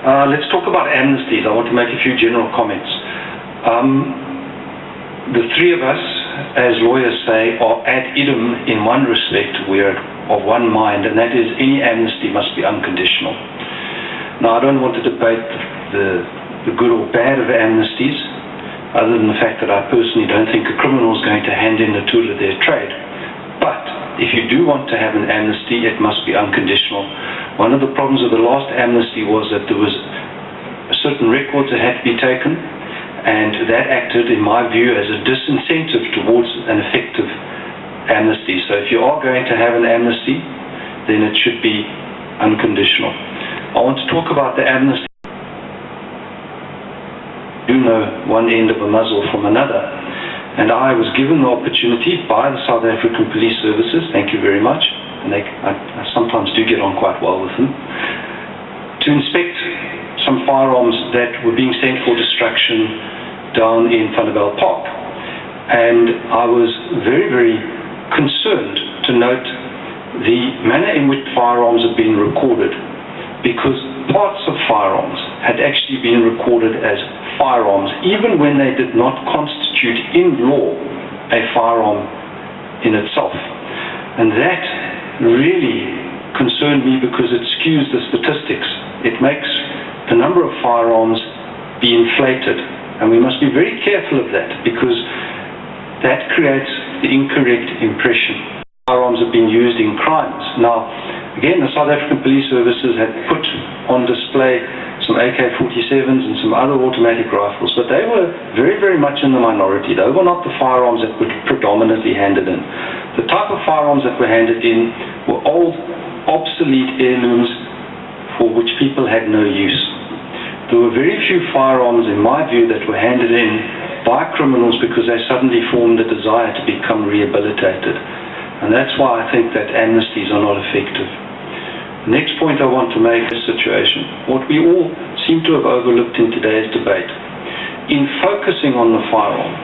Let's talk about amnesties. I want to make a few general comments. The three of us, as lawyers say, are ad idem in one respect. We are of one mind, and that is any amnesty must be unconditional. Now, I don't want to debate the good or bad of amnesties, other than the fact that I personally don't think a criminal is going to hand in the tool of their trade. But if you do want to have an amnesty, it must be unconditional. One of the problems of the last amnesty was that there was certain records that had to be taken, and that acted, in my view, as a disincentive towards an effective amnesty. So if you are going to have an amnesty, then it should be unconditional. I want to talk about the amnesty. You know one end of a muzzle from another, and I was given the opportunity by the South African Police Services, thank you very much, and I sometimes do get on quite well with them, to inspect some firearms that were being sent for destruction down in Thunderbell Park. And I was very, very concerned to note the manner in which firearms have been recorded, because parts of firearms had actually been recorded as firearms, even when they did not constitute in law a firearm in itself. And that really concerned me because it skews the statistics. It makes the number of firearms be inflated, and we must be very careful of that, because that creates the incorrect impression. Firearms have been used in crimes. Now, again, the South African Police Services had put on display some AK-47s and some other automatic rifles, but they were very, very much in the minority. They were not the firearms that were predominantly handed in. The type of firearms that were handed in were old, obsolete heirlooms for which people had no use. There were very few firearms, in my view, that were handed in by criminals because they suddenly formed a desire to become rehabilitated. And that's why I think that amnesties are not effective. The next point I want to make is the situation. What we all seem to have overlooked in today's debate, in focusing on the firearm,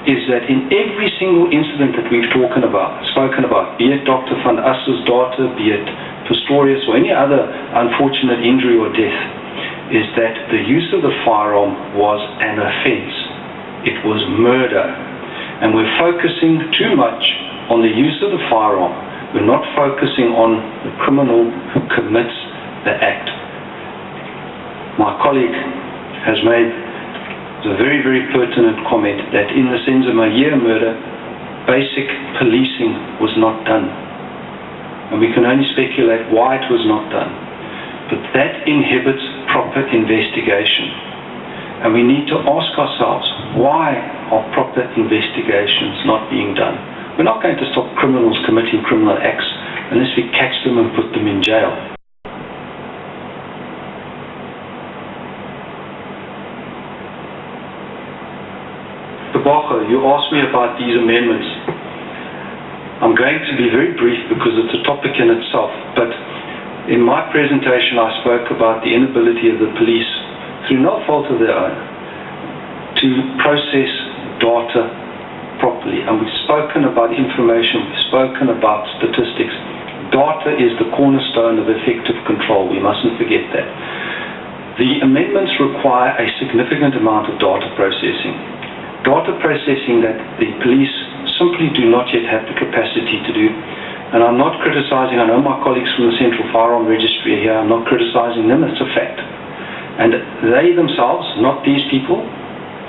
is that in every single incident that we've spoken about, be it Dr. van Ass's daughter, be it Pistorius, or any other unfortunate injury or death, is that the use of the firearm was an offense. It was murder. And we're focusing too much on the use of the firearm. We're not focusing on the criminal who commits the act. My colleague has made a very, very pertinent comment that in the Senzima-Year murder, basic policing was not done. And we can only speculate why it was not done. But that inhibits proper investigation. And we need to ask ourselves, why are proper investigations not being done? We're not going to stop criminals committing criminal acts unless we catch them and put them in jail. Tabaco, you asked me about these amendments. I'm going to be very brief because it's a topic in itself, but in my presentation I spoke about the inability of the police, through no fault of their own, to process data properly. And we've spoken about information, we've spoken about statistics. Data is the cornerstone of effective control. We mustn't forget that. The amendments require a significant amount of data processing. Data processing that the police simply do not yet have the capacity to do. And I'm not criticizing, I know my colleagues from the Central Firearm Registry are here, I'm not criticizing them, it's a fact. And they themselves, not these people,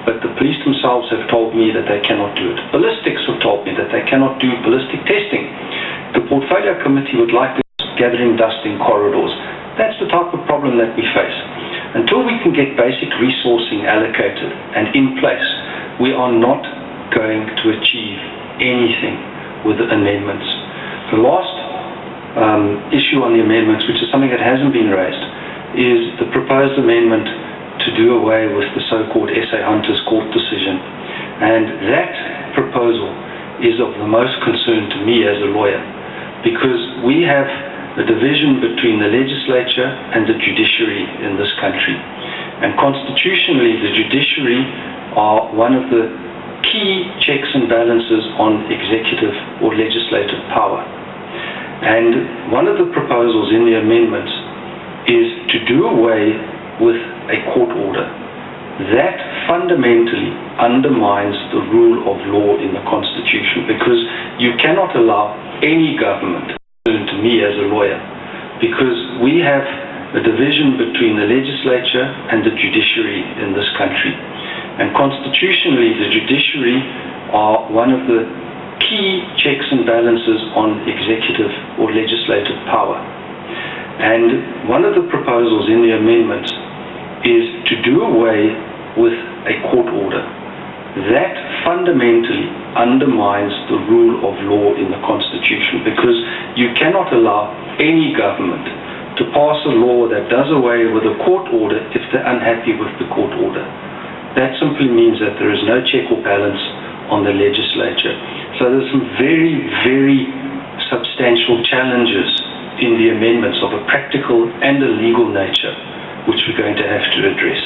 but the police themselves have told me that they cannot do it. Ballistics have told me that they cannot do ballistic testing. The Portfolio Committee would like to gathering dust in corridors. That's the type of problem that we face. Until we can get basic resourcing allocated and in place, we are not going to achieve anything with the amendments. The last issue on the amendments, which is something that hasn't been raised, is the proposed amendment to do away with the so-called SA Hunters Court decision. And that proposal is of the most concern to me as a lawyer, because we have a division between the legislature and the judiciary in this country. And constitutionally, the judiciary are one of the key checks and balances on executive or legislative power. And one of the proposals in the amendments is to do away with a court order. That fundamentally undermines the rule of law in the Constitution, because you cannot allow any government, to me as a lawyer, because we have a division between the legislature and the judiciary in this country. And constitutionally, the judiciary are one of the key checks and balances on executive or legislative power. And one of the proposals in the amendment is to do away with a court order. That fundamentally undermines the rule of law in the Constitution, because you cannot allow any government to pass a law that does away with a court order if they're unhappy with the court order. That simply means that there is no check or balance on the legislature. So there's some very, very substantial challenges in the amendments of a practical and a legal nature, which we're going to have to address.